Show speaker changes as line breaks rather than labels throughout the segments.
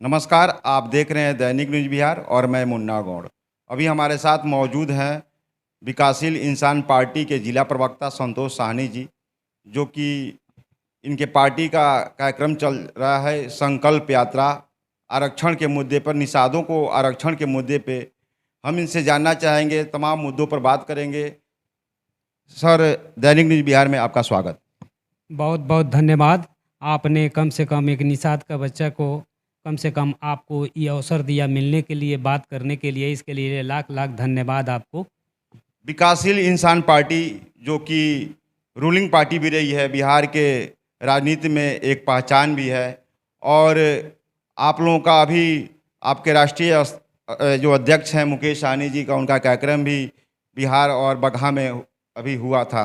नमस्कार, आप देख रहे हैं दैनिक न्यूज़ बिहार और मैं मुन्ना गौड़। अभी हमारे साथ मौजूद हैं विकासशील इंसान पार्टी के जिला प्रवक्ता संतोष साहनी जी, जो कि इनके पार्टी का कार्यक्रम चल रहा है संकल्प यात्रा। आरक्षण के मुद्दे पर, निषादों को आरक्षण के मुद्दे पे हम इनसे जानना चाहेंगे, तमाम मुद्दों पर बात करेंगे। सर, दैनिक न्यूज़ बिहार में आपका स्वागत।
बहुत बहुत धन्यवाद। आपने कम से कम एक निषाद का बच्चा को कम से कम आपको ये अवसर दिया मिलने के लिए, बात करने के लिए, इसके लिए लाख लाख धन्यवाद आपको।
विकासशील इंसान पार्टी, जो कि रूलिंग पार्टी भी रही है, बिहार के राजनीति में एक पहचान भी है, और आप लोगों का अभी आपके राष्ट्रीय जो अध्यक्ष हैं मुकेश सहनी जी का, उनका कार्यक्रम भी बिहार और बगहा में अभी हुआ था।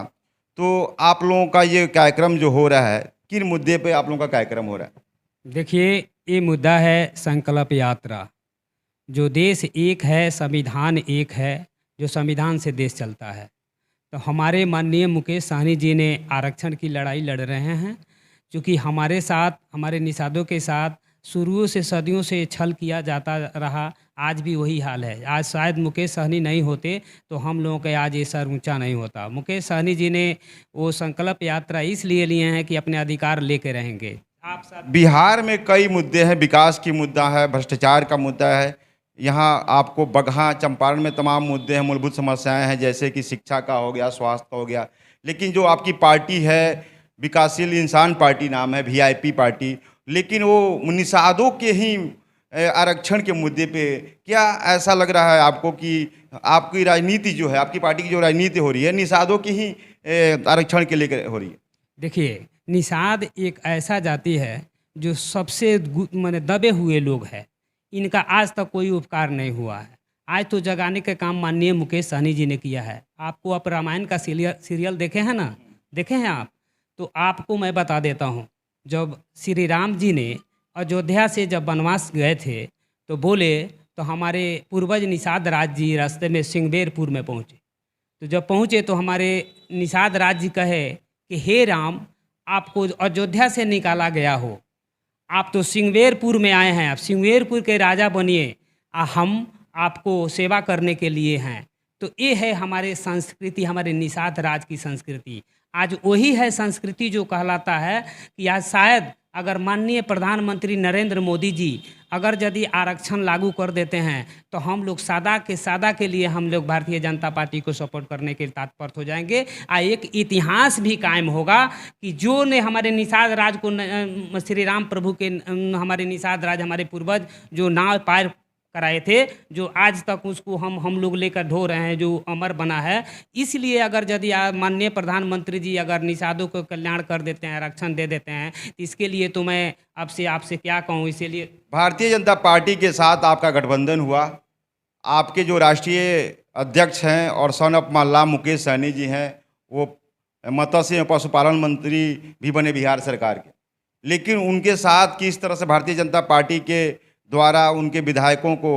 तो आप लोगों का ये कार्यक्रम जो हो रहा है, किन मुद्दे पे आप लोगों का कार्यक्रम हो रहा है?
देखिए, ये मुद्दा है संकल्प यात्रा। जो देश एक है, संविधान एक है, जो संविधान से देश चलता है। तो हमारे माननीय मुकेश सहनी जी ने आरक्षण की लड़ाई लड़ रहे हैं, क्योंकि हमारे साथ, हमारे निषादों के साथ शुरू से सदियों से छल किया जाता रहा। आज भी वही हाल है। आज शायद मुकेश सहनी नहीं होते तो हम लोगों का आज ये सर ऊंचा नहीं होता। मुकेश सहनी जी ने वो संकल्प यात्रा इसलिए लिए हैं कि अपने अधिकार लेके रहेंगे। आप सब
बिहार में कई मुद्दे हैं, विकास की मुद्दा है, भ्रष्टाचार का मुद्दा है। यहाँ आपको बगहा, चंपारण में तमाम मुद्दे हैं, मूलभूत समस्याएं हैं, जैसे कि शिक्षा का हो गया, स्वास्थ्य का हो गया। लेकिन जो आपकी पार्टी है, विकासशील इंसान पार्टी नाम है, वीआईपी पार्टी, लेकिन वो निषादों के ही आरक्षण के मुद्दे पे क्या ऐसा लग रहा है आपको कि आपकी राजनीति जो है, आपकी पार्टी की जो राजनीति हो रही है, निषादों की ही आरक्षण के लेकर हो रही है?
देखिए, निषाद एक ऐसा जाति है जो सबसे माने दबे हुए लोग हैं। इनका आज तक कोई उपकार नहीं हुआ है। आज तो जगाने का काम माननीय मुकेश सहनी जी ने किया है। आपको आप रामायण का सीरियल देखे हैं ना? देखे हैं आप? तो आपको मैं बता देता हूँ। जब श्री राम जी ने अयोध्या से जब वनवास गए थे, तो बोले, तो हमारे पूर्वज निषाद राज जी रास्ते में सिंगबेरपुर में पहुँचे। तो जब पहुँचे तो हमारे निषाद राज जी कहे कि हे राम, आपको अयोध्या से निकाला गया हो, आप तो सिंगवेरपुर में आए हैं, आप सिंगवेरपुर के राजा बनिए, हम आपको सेवा करने के लिए हैं। तो ये है हमारे संस्कृति, हमारे निषाद राज की संस्कृति। आज वही है संस्कृति जो कहलाता है कि आज शायद अगर माननीय प्रधानमंत्री नरेंद्र मोदी जी अगर यदि आरक्षण लागू कर देते हैं, तो हम लोग सादा के लिए हम लोग भारतीय जनता पार्टी को सपोर्ट करने के लिए तत्पर हो जाएंगे। एक इतिहास भी कायम होगा कि जो ने हमारे निषाद राज को, श्री राम प्रभु के, हमारे निषाद राज, हमारे पूर्वज जो नाव पार कराए थे, जो आज तक उसको हम लोग लेकर ढो रहे हैं, जो अमर बना है। इसलिए अगर यदि माननीय प्रधानमंत्री जी अगर निषादों को कल्याण कर देते हैं, आरक्षण दे देते हैं, तो इसके लिए तो मैं आपसे क्या कहूँ। इसीलिए
भारतीय जनता पार्टी के साथ आपका गठबंधन हुआ। आपके जो राष्ट्रीय अध्यक्ष हैं और सन ऑफ माल्ला मुकेश सहनी जी हैं, वो मत्स्य एवं पशुपालन मंत्री भी बने बिहार सरकार के। लेकिन उनके साथ किस तरह से भारतीय जनता पार्टी के द्वारा उनके विधायकों को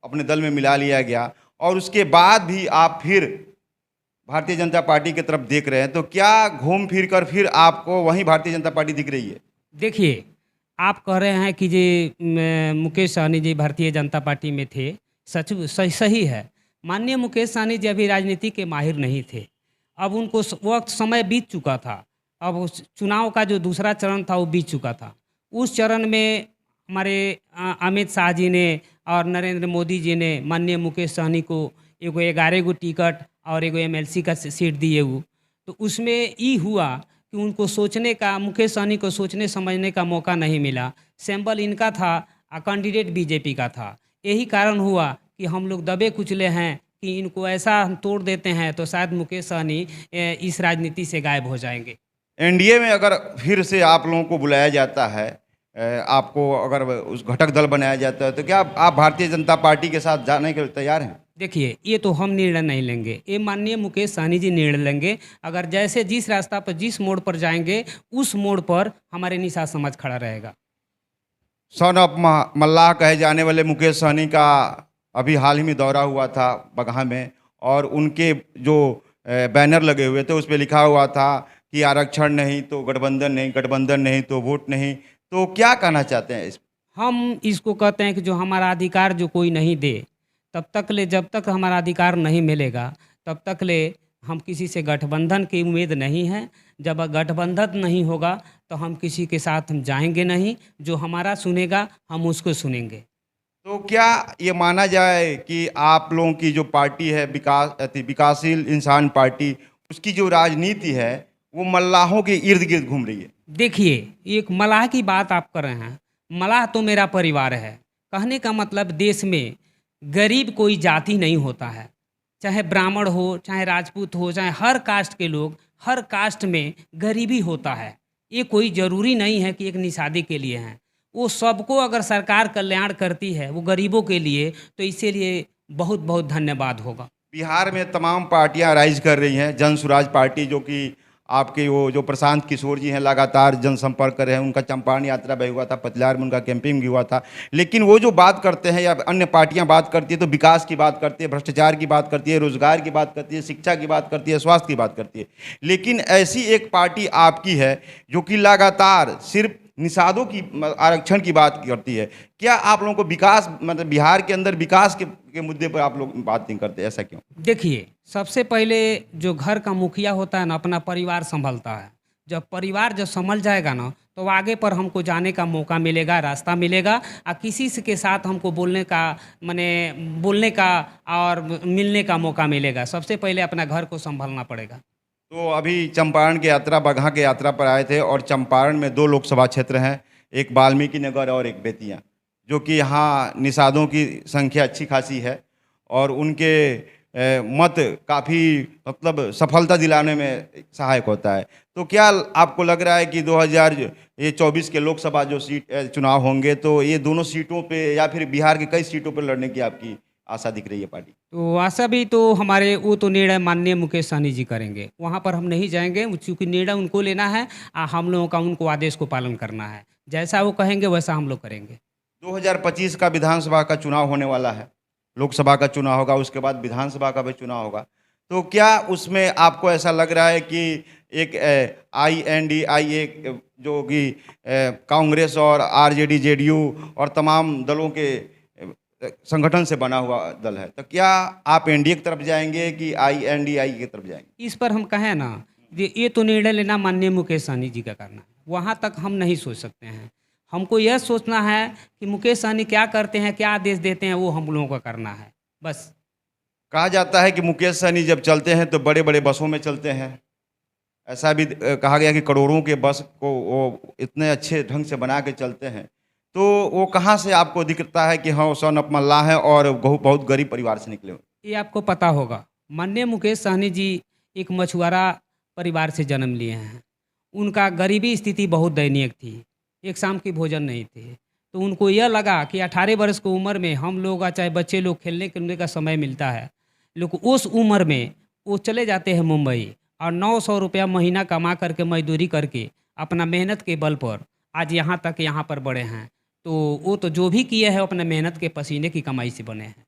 अपने दल में मिला लिया गया, और उसके बाद भी आप फिर भारतीय जनता पार्टी की तरफ देख रहे हैं, तो क्या घूम फिर कर फिर आपको वहीं भारतीय जनता पार्टी दिख रही है?
देखिए, आप कह रहे हैं कि जी मुकेश सहनी जी भारतीय जनता पार्टी में थे। सही है। माननीय मुकेश सहनी जी अभी राजनीति के माहिर नहीं थे। अब उनको वक्त समय बीत चुका था। अब उस चुनाव का जो दूसरा चरण था वो बीत चुका था। उस चरण में हमारे अमित शाह जी ने और नरेंद्र मोदी जी ने माननीय मुकेश सहनी को एगो 11 गो टिकट और एगो एमएलसी का सीट दिए वो। तो उसमें ये हुआ कि उनको सोचने का, मुकेश सहनी को सोचने समझने का मौका नहीं मिला। सैंपल इनका था, कैंडिडेट बीजेपी का था। यही कारण हुआ कि हम लोग दबे कुचले हैं कि इनको ऐसा हम तोड़ देते हैं तो शायद मुकेश सहनी इस राजनीति से गायब हो जाएंगे।
एनडीए में अगर फिर से आप लोगों को बुलाया जाता है, आपको अगर उस घटक दल बनाया जाता है, तो क्या आप भारतीय जनता पार्टी के साथ जाने के लिए तैयार हैं?
देखिए, ये तो हम निर्णय नहीं लेंगे, ये माननीय मुकेश सहनी जी निर्णय लेंगे। अगर जैसे जिस रास्ता पर, जिस मोड़ पर जाएंगे, उस मोड़ पर हमारे निषाद समाज खड़ा रहेगा।
सन ऑफ मल्लाह कहे जाने वाले मुकेश सहनी का अभी हाल ही में दौरा हुआ था बगहा में, और उनके जो बैनर लगे हुए थे उस पर लिखा हुआ था कि आरक्षण नहीं तो गठबंधन नहीं, गठबंधन नहीं तो वोट नहीं। तो क्या कहना चाहते हैं इस?
हम इसको कहते हैं कि जो हमारा अधिकार जो कोई नहीं दे, तब तक ले जब तक हमारा अधिकार नहीं मिलेगा, तब तक ले हम किसी से गठबंधन की उम्मीद नहीं है। जब गठबंधन नहीं होगा, तो हम किसी के साथ हम जाएँगे नहीं, जो हमारा सुनेगा, हम उसको सुनेंगे।
तो क्या ये माना जाए कि आप लोगों की जो पार्टी है विकासशील इंसान पार्टी, उसकी जो राजनीति है वो मल्लाहों के इर्द गिर्द घूम रही है?
देखिए, एक मलाह की बात आप कर रहे हैं। मलाह तो मेरा परिवार है। कहने का मतलब देश में गरीब कोई जाति नहीं होता है। चाहे ब्राह्मण हो, चाहे राजपूत हो, चाहे हर कास्ट के लोग, हर कास्ट में गरीबी होता है। ये कोई ज़रूरी नहीं है कि एक निषादे के लिए हैं। वो सबको अगर सरकार कल्याण करती है, वो गरीबों के लिए, तो इसीलिए बहुत-बहुत धन्यवाद होगा।
बिहार में तमाम पार्टियां राइज कर रही हैं। जन स्वराज पार्टी, जो कि आपके वो जो प्रशांत किशोर जी हैं, लगातार जनसंपर्क कर रहे हैं। उनका चंपारण यात्रा भी हुआ था, पतलार में उनका कैंपिंग भी हुआ था। लेकिन वो जो बात करते हैं या अन्य पार्टियां बात करती है, तो विकास की बात करती है, भ्रष्टाचार की बात करती है, रोजगार की बात करती है, शिक्षा की बात करती है, स्वास्थ्य की बात करती है। लेकिन ऐसी एक पार्टी आपकी है जो कि लगातार सिर्फ निषादों की आरक्षण की बात करती है। क्या आप लोगों को विकास, मतलब बिहार के अंदर विकास के मुद्दे पर आप लोग बात नहीं करते? ऐसा क्यों?
देखिए, सबसे पहले जो घर का मुखिया होता है ना, अपना परिवार सँभलता है। जब परिवार जब सँभल जाएगा ना, तो आगे पर हमको जाने का मौका मिलेगा, रास्ता मिलेगा। किसी से के साथ हमको बोलने का, माने बोलने का और मिलने का मौका मिलेगा। सबसे पहले अपना घर को सँभालना पड़ेगा।
तो अभी चंपारण की यात्रा, बगहा की यात्रा पर आए थे, और चंपारण में 2 लोकसभा क्षेत्र हैं, एक वाल्मीकि नगर और एक बेतिया, जो कि यहाँ निषादों की संख्या अच्छी खासी है और उनके मत काफ़ी, मतलब सफलता दिलाने में सहायक होता है। तो क्या आपको लग रहा है कि 2024 के लोकसभा जो चुनाव होंगे, तो ये दोनों सीटों पे या फिर बिहार की कई सीटों पर लड़ने की आपकी आशा दिख रही है पार्टी?
तो आशा भी तो हमारे, वो तो निर्णय माननीय मुकेश सहनी जी करेंगे। वहाँ पर हम नहीं जाएँगे, चूँकि निर्णय उनको लेना है। हम लोगों का उनको आदेश को पालन करना है। जैसा वो कहेंगे वैसा हम लोग करेंगे।
2025 का विधानसभा का चुनाव होने वाला है। लोकसभा का चुनाव होगा, उसके बाद विधानसभा का भी चुनाव होगा। तो क्या उसमें आपको ऐसा लग रहा है कि एक INDI, एक जो कि कांग्रेस और RJD JDU और तमाम दलों के संगठन से बना हुआ दल है, तो क्या आप NDA की तरफ जाएंगे कि INDI की तरफ जाएंगे?
इस पर हम कहें ना, ये तो निर्णय लेना माननीय मुकेश सहनी जी का करना है। वहाँ तक हम नहीं सोच सकते हैं। हमको यह सोचना है कि मुकेश सहनी क्या करते हैं, क्या आदेश देते हैं, वो हम लोगों का करना है, बस।
कहा जाता है कि मुकेश सहनी जब चलते हैं तो बड़े बड़े बसों में चलते हैं। ऐसा भी कहा गया कि करोड़ों के बस को वो इतने अच्छे ढंग से बना के चलते हैं। तो वो कहाँ से आपको दिखता है कि हाँ, वो सन ऑफ मल्लाह हैं और बहुत गरीब परिवार से निकले हुए?
ये आपको पता होगा, माननीय मुकेश सहनी जी एक मछुआरा परिवार से जन्म लिए हैं। उनका गरीबी स्थिति बहुत दयनीय थी। एक शाम की भोजन नहीं थे। तो उनको यह लगा कि 18 वर्ष की उम्र में हम लोग, चाहे बच्चे लोग, खेलने कूदने का समय मिलता है। लेकिन उस उम्र में वो चले जाते हैं मुंबई, और 900 रुपया महीना कमा करके, मजदूरी करके, अपना मेहनत के बल पर आज यहाँ तक यहाँ पर बड़े हैं। तो वो तो जो भी किए हैं अपने मेहनत के पसीने की कमाई से बने हैं।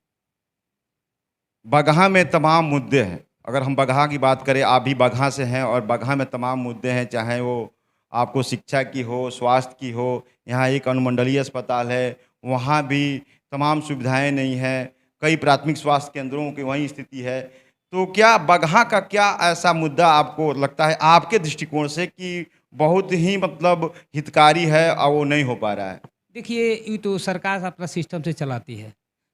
बगहा में तमाम मुद्दे हैं। अगर हम बगहा की बात करें, आप भी बगहा से हैं, और बगहा में तमाम मुद्दे हैं, चाहे वो आपको शिक्षा की हो, स्वास्थ्य की हो। यहाँ एक अनुमंडलीय अस्पताल है, वहाँ भी तमाम सुविधाएं नहीं हैं। कई प्राथमिक स्वास्थ्य केंद्रों की वही स्थिति है। तो क्या बगहा का क्या ऐसा मुद्दा आपको लगता है आपके दृष्टिकोण से कि बहुत ही, मतलब हितकारी है और वो नहीं हो पा रहा है?
देखिए, ये तो सरकार अपना सिस्टम से चलाती है।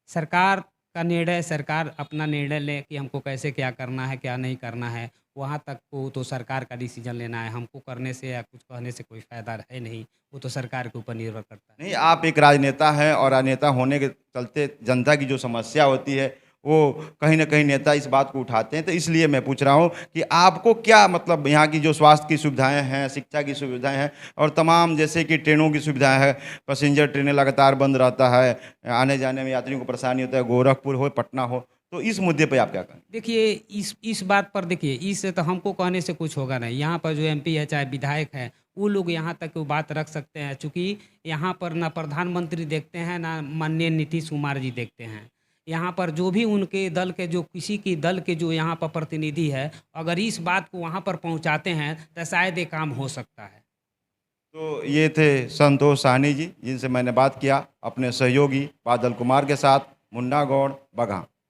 सरकार का निर्णय, सरकार अपना निर्णय ले कि हमको कैसे क्या करना है, क्या नहीं करना है। वहाँ तक को तो सरकार का डिसीजन लेना है। हमको करने से या कुछ कहने से कोई फ़ायदा है नहीं। वो तो सरकार के ऊपर निर्भर करता है।
नहीं, आप एक राजनेता हैं और राजनेता होने के चलते जनता की जो समस्या होती है, वो कहीं न कहीं नेता इस बात को उठाते हैं। तो इसलिए मैं पूछ रहा हूँ कि आपको क्या, मतलब यहाँ की जो स्वास्थ्य की सुविधाएं हैं, शिक्षा की सुविधाएं हैं, और तमाम जैसे कि ट्रेनों की सुविधाएं हैं, पैसेंजर ट्रेनें लगातार बंद रहता है, आने जाने में यात्रियों को परेशानी होता है, गोरखपुर हो, पटना हो। तो इस मुद्दे पर आप क्या कहें?
देखिए, इस बात पर देखिए, इससे तो हमको कहने से कुछ होगा नहीं। यहाँ पर जो MP है, चाहे विधायक है, वो लोग यहाँ तक वो बात रख सकते हैं। चूँकि यहाँ पर ना प्रधानमंत्री देखते हैं, ना माननीय नीतीश कुमार जी देखते हैं। यहाँ पर जो भी उनके दल के, जो किसी की दल के जो यहाँ पर प्रतिनिधि है, अगर इस बात को वहाँ पर पहुँचाते हैं, तो शायद ये काम हो सकता है।
तो ये थे संतोष साहनी जी, जिनसे मैंने बात किया अपने सहयोगी बादल कुमार के साथ। मुन्ना गौड़, बगहा।